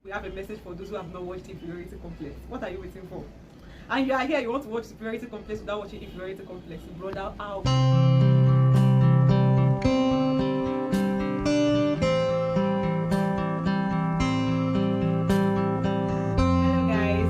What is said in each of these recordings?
We have a message for those who have not watched Inferiority Complex. What are you waiting for? And you are here, you want to watch Superiority Complex without watching Inferiority Complex. Brother, out.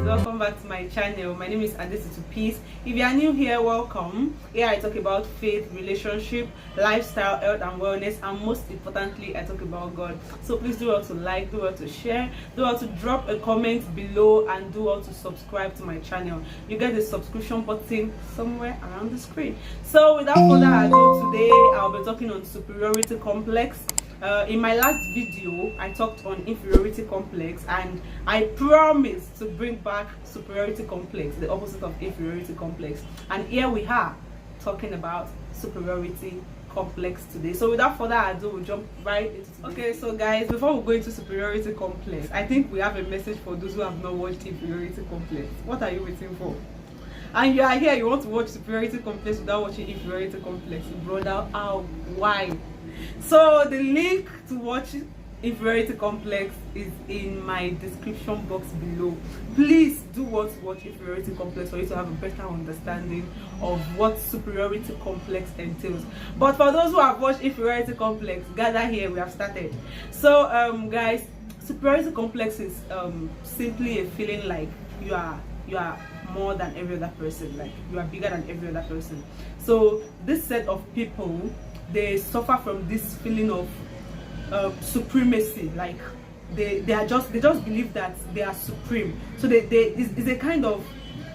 Welcome back to my channel. My name is Adesitu Peace. If you are new here, welcome. Here I talk about faith, relationship, lifestyle, health and wellness, and most importantly I talk about God. So please do well to like, do well to share, do well to drop a comment below, and do well to subscribe to my channel. You get the subscription button somewhere around the screen. So without further ado, today I'll be talking on superiority complex. In my last video I talked on inferiority complex, and I promised to bring back superiority complex, the opposite of inferiority complex, and here we are talking about superiority complex today. So without further ado, we'll jump right into today. Okay, so guys, before we go into superiority complex, I think we have a message for those who have not watched inferiority complex. What are you waiting for? And you are here, you want to watch superiority complex without watching inferiority complex. Brother, why? So the link to watch inferiority complex is in my description box below. Please do watch inferiority complex for you to have a better understanding of what superiority complex entails. But for those who have watched inferiority complex, gather here, we have started. So guys, superiority complex is simply a feeling like you are more than every other person, like you are bigger than every other person. So this set of people, they suffer from this feeling of supremacy, like they just believe that they are supreme. So it's a kind of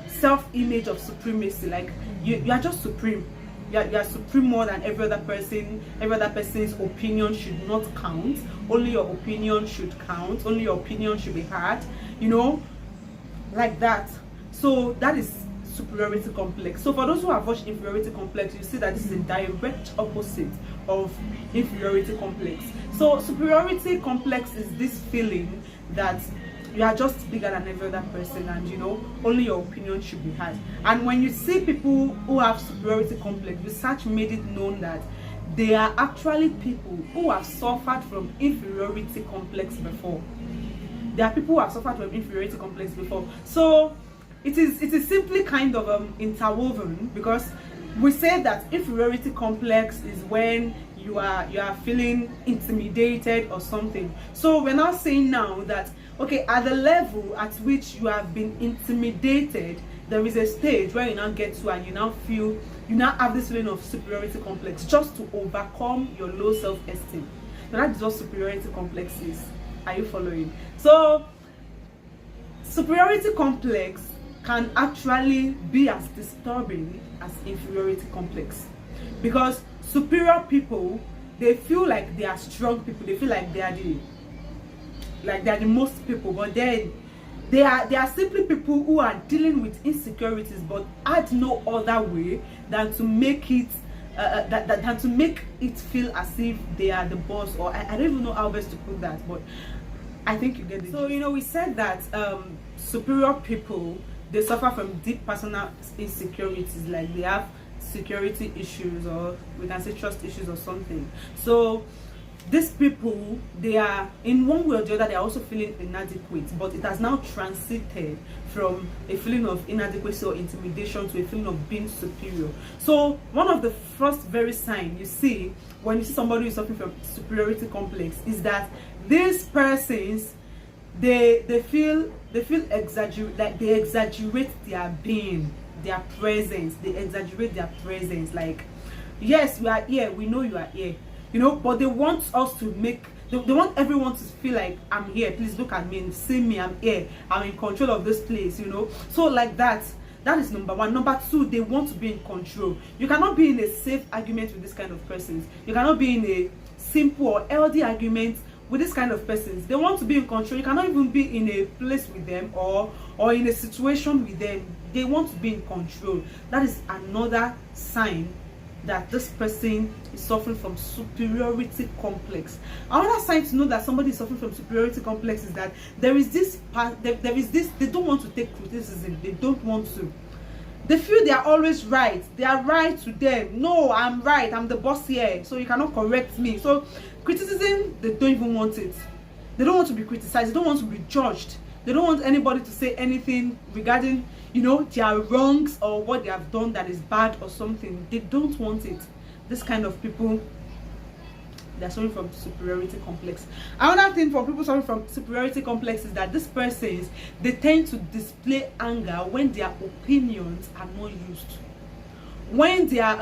self-image of supremacy, like you are just supreme. You are supreme more than every other person. Every other person's opinion should not count. Only your opinion should count. Only your opinion should be heard, you know, like that. So that is superiority complex. So for those who have watched inferiority complex, you see that this is a direct opposite of inferiority complex. So superiority complex is this feeling that you are just bigger than every other person, and you know, only your opinion should be heard. And when you see people who have superiority complex, research made it known that they are actually people who have suffered from inferiority complex before. There are people who have suffered from inferiority complex before. So it is simply kind of interwoven, because we say that inferiority complex is when you are feeling intimidated or something. So we're now saying now that, okay, at the level at which you have been intimidated, there is a stage where you now get to, and you now have this feeling of superiority complex, just to overcome your low self-esteem. Now that is what superiority complex is. Are you following? So superiority complex can actually be as disturbing as inferiority complex, because superior people, they feel like they are strong people. They feel like they are the most people, but then they are simply people who are dealing with insecurities, but had no other way than to make it than to make it feel as if they are the boss, or I don't even know how best to put that, but I think you get it. So you know, we said that superior people, they suffer from deep personal insecurities, like they have security issues, or we can say trust issues or something. So these people, they are, in one way or the other, they are also feeling inadequate, but it has now transited from a feeling of inadequacy or intimidation to a feeling of being superior. So one of the first very sign you see when you see somebody who is suffering from superiority complex is that these persons, they feel exaggerate, like they exaggerate their being, their presence. They exaggerate their presence, like, yes, we are here, we know you are here, you know, but they want us to make, they want everyone to feel like, I'm here, please look at me and see me, I'm here, I'm in control of this place, you know. So like that is number one. Number two, they want to be in control. You cannot be in a safe argument with this kind of persons. You cannot be in a simple or healthy argument with this kind of persons. They want to be in control. You cannot even be in a place with them, or in a situation with them. They want to be in control. That is another sign that this person is suffering from superiority complex. Another sign to know that somebody is suffering from superiority complex is that there is this they don't want to take criticism. They don't want to. They feel they are always right. They are right to them. No, I'm right, I'm the boss here, so you cannot correct me. So criticism, they don't even want it. They don't want to be criticized. They don't want to be judged. They don't want anybody to say anything regarding, you know, their wrongs or what they have done that is bad or something. They don't want it. This kind of people, they're suffering from superiority complex. Another thing for people suffering from superiority complex is that these persons, they tend to display anger when their opinions are not used. When their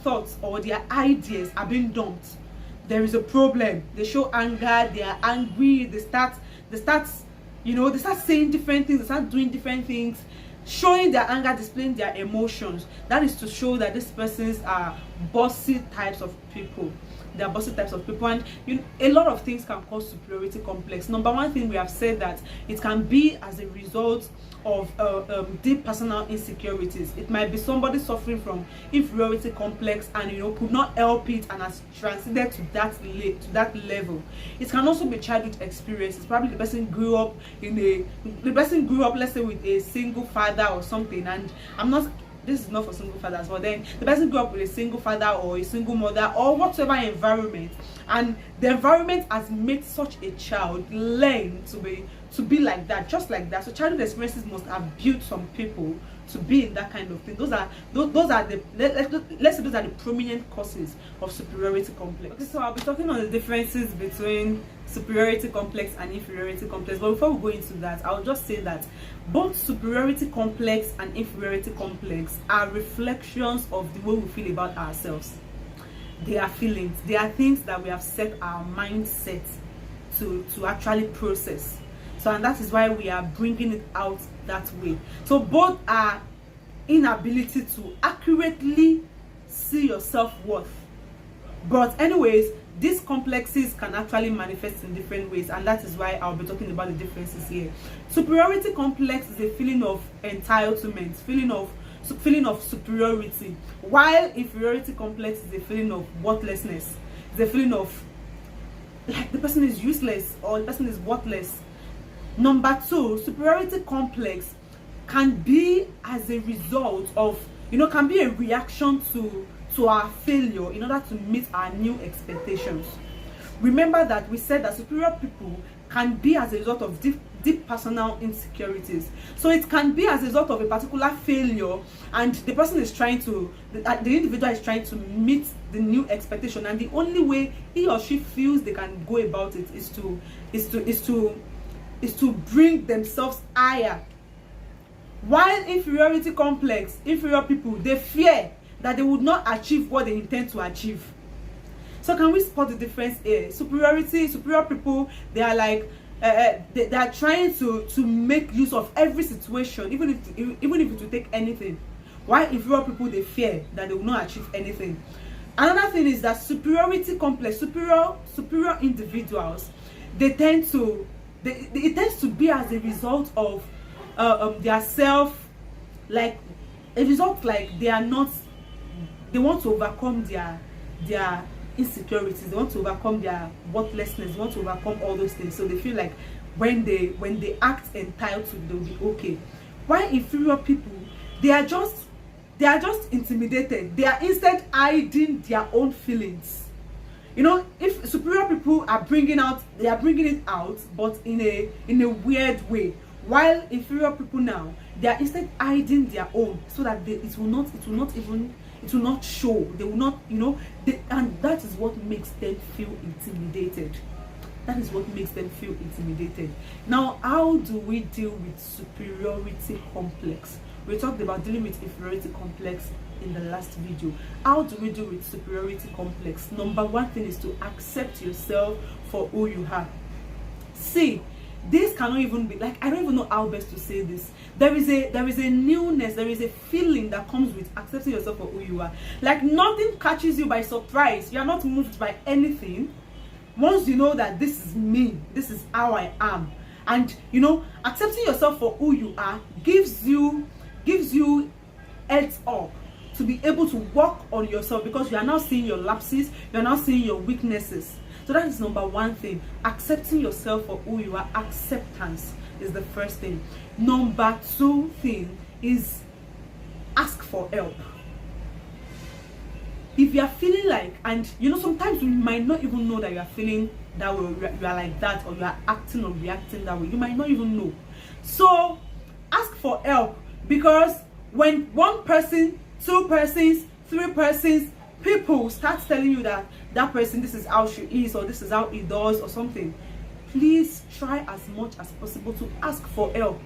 thoughts or their ideas are being dumped, there is a problem. They show anger, they are angry, they start saying different things, they start doing different things, showing their anger, displaying their emotions. That is to show that these persons are bossy types of people. They are bossy types of people, and a lot of things can cause superiority complex. Number one thing, we have said that it can be as a result of deep personal insecurities. It might be somebody suffering from inferiority complex and could not help it and has transcended to that level. It can also be childhood experiences. Probably the person grew up let's say with a single father or something, and this is not for single fathers, but then the person grew up with a single father or a single mother or whatever environment, and the environment has made such a child learn to be like that, just like that. So childhood experiences must have built some people to be in that kind of thing. Those are the let's say those are the prominent causes of superiority complex. Okay, so I'll be talking on the differences between superiority complex and inferiority complex. But before we go into that, I'll just say that both superiority complex and inferiority complex are reflections of the way we feel about ourselves. They are feelings. They are things that we have set our mindset to actually process. So, and that is why we are bringing it out that way. So both are inability to accurately see your self-worth. But anyways, these complexes can actually manifest in different ways, and that is why I'll be talking about the differences here. Superiority complex is a feeling of entitlement, feeling of superiority, while inferiority complex is a feeling of worthlessness. It's a feeling of like the person is useless or the person is worthless. Number two, superiority complex can be as a result of, can be a reaction to our failure in order to meet our new expectations. Remember that we said that superior people can be as a result of deep personal insecurities. So it can be as a result of a particular failure, and the person is trying to, the individual is trying to meet the new expectation, and the only way he or she feels they can go about it is to bring themselves higher. While inferiority complex, inferior people, they fear that they would not achieve what they intend to achieve. So can we spot the difference here? Superior people, they are like they are trying to make use of every situation, even if it will take anything. While inferior people, they fear that they will not achieve anything. Another thing is that superiority complex, superior individuals, it tends to be as a result of their self, like a result, like they want to overcome their insecurities, they want to overcome their worthlessness, they want to overcome all those things. So they feel like when they act entitled, they'll be okay. While inferior people, they are just intimidated. They are instead hiding their own feelings. If superior people are bringing it out, but in a weird way. While inferior people now, they are instead hiding their own, so that it will not show. They will not, and that is what makes them feel intimidated. That is what makes them feel intimidated. Now, how do we deal with superiority complex? We talked about dealing with inferiority complex in the last video. How do we deal with superiority complex? Number one thing is to accept yourself for who you are. See, this cannot even be like, I don't even know how best to say this. There is a newness, there is a feeling that comes with accepting yourself for who you are. Like nothing catches you by surprise. You are not moved by anything. Once you know that this is me, this is how I am, and accepting yourself for who you are gives you heads up to be able to work on yourself, because you are now seeing your lapses, you are now seeing your weaknesses. So that is number one thing. Accepting yourself for who you are. Acceptance is the first thing. Number two thing is ask for help. if you are feeling like, and you know, sometimes you might not even know that you are feeling that way, you are like that, or you are acting or reacting that way. You might not even know. So ask for help, because when one person, two persons, three persons, people start telling you that that person, this is how she is, or this is how he does, or something, please try as much as possible to ask for help.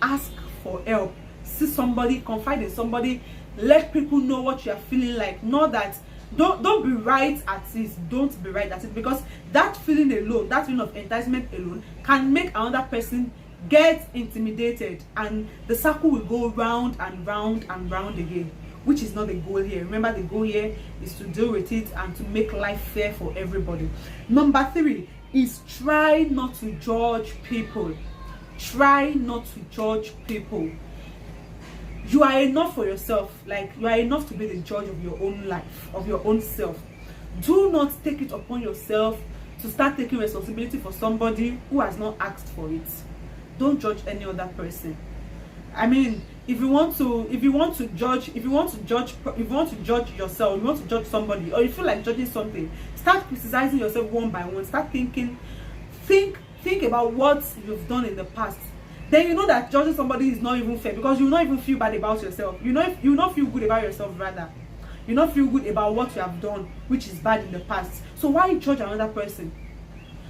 Ask for help. See somebody, confide in somebody, let people know what you are feeling like. Not that, don't be right at it. Don't be right at it, because that feeling alone, that feeling of enticement alone, can make another person get intimidated, and the circle will go round and round and round again, which is not the goal here. Remember, the goal here is to deal with it and to make life fair for everybody. Number 3 is try not to judge people. Try not to judge people. You are enough for yourself. Like, you are enough to be the judge of your own life, of your own self. Do not take it upon yourself to start taking responsibility for somebody who has not asked for it. Don't judge any other person. I mean, if you want to judge yourself, if you want to judge somebody, or you feel like judging something, start criticizing yourself one by one. Start thinking, think about what you've done in the past. Then you know that judging somebody is not even fair, because you will not even feel bad about yourself. You will not feel good about yourself, rather. You will not feel good about what you have done, which is bad in the past. So why judge another person?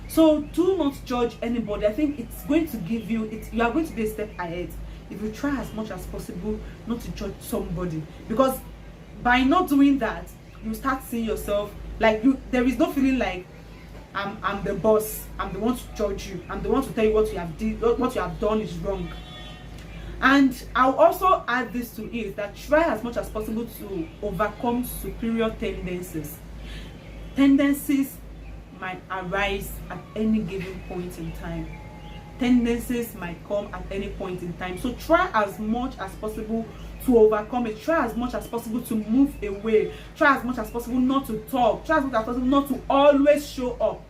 So do not judge anybody. I think it's going to give you, you are going to be a step ahead if you try as much as possible not to judge somebody. Because by not doing that, you start seeing yourself like there is no feeling like I'm the boss, I'm the one to judge you, I'm the one to tell you what you have done is wrong. And I'll also add this to it, that try as much as possible to overcome superior tendencies. Tendencies might arise at any given point in time. Tendencies might come at any point in time. So try as much as possible to overcome it. Try as much as possible to move away. Try as much as possible not to talk. Try as much as possible not to always show up.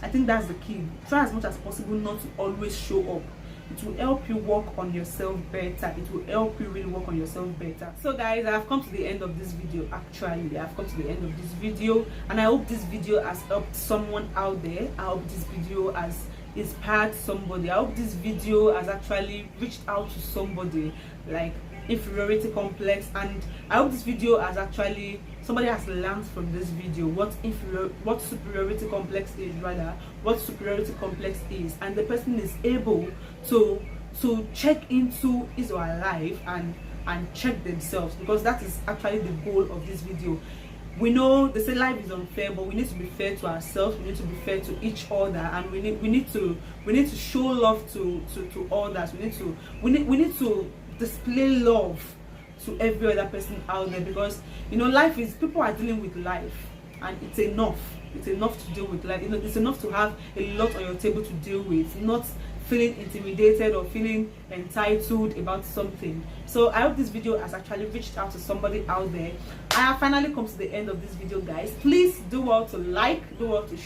I think that's the key. Try as much as possible not to always show up. It will help you work on yourself better. It will help you really work on yourself better. So guys, I have come to the end of this video. Actually, I have come to the end of this video, and I hope this video has helped someone out there. I hope this video has inspired somebody. I hope this video has actually reached out to somebody, like inferiority complex, and I hope this video has actually, somebody has learned from this video what superiority complex is, rather what superiority complex is, and the person is able to check into his or her life and check themselves, because that is actually the goal of this video. We know they say life is unfair, but we need to be fair to ourselves. We need to be fair to each other, and we need to show love to others. We need to display love to every other person out there, because you know, life is, people are dealing with life, and it's enough to deal with life. You know, it's enough to have a lot on your table to deal with, not feeling intimidated or feeling entitled about something. So I hope this video has actually reached out to somebody out there. I have finally come to the end of this video, guys. Please do well to like, do well to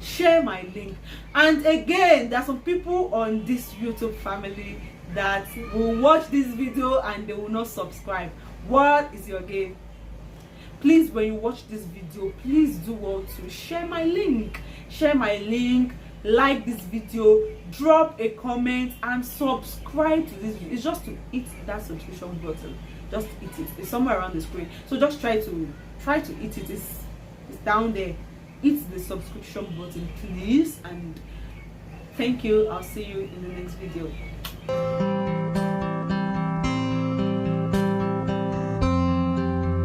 share my link. And again, there are some people on this YouTube family that will watch this video and they will not subscribe. What is your game? Please, when you watch this video, please do well to share my link, like this video, drop a comment, and subscribe to this video. It's just to hit that subscription button. Just hit it. It's somewhere around the screen, so just try to hit it. It's down there. Hit the subscription button, please, and thank you. I'll see you in the next video.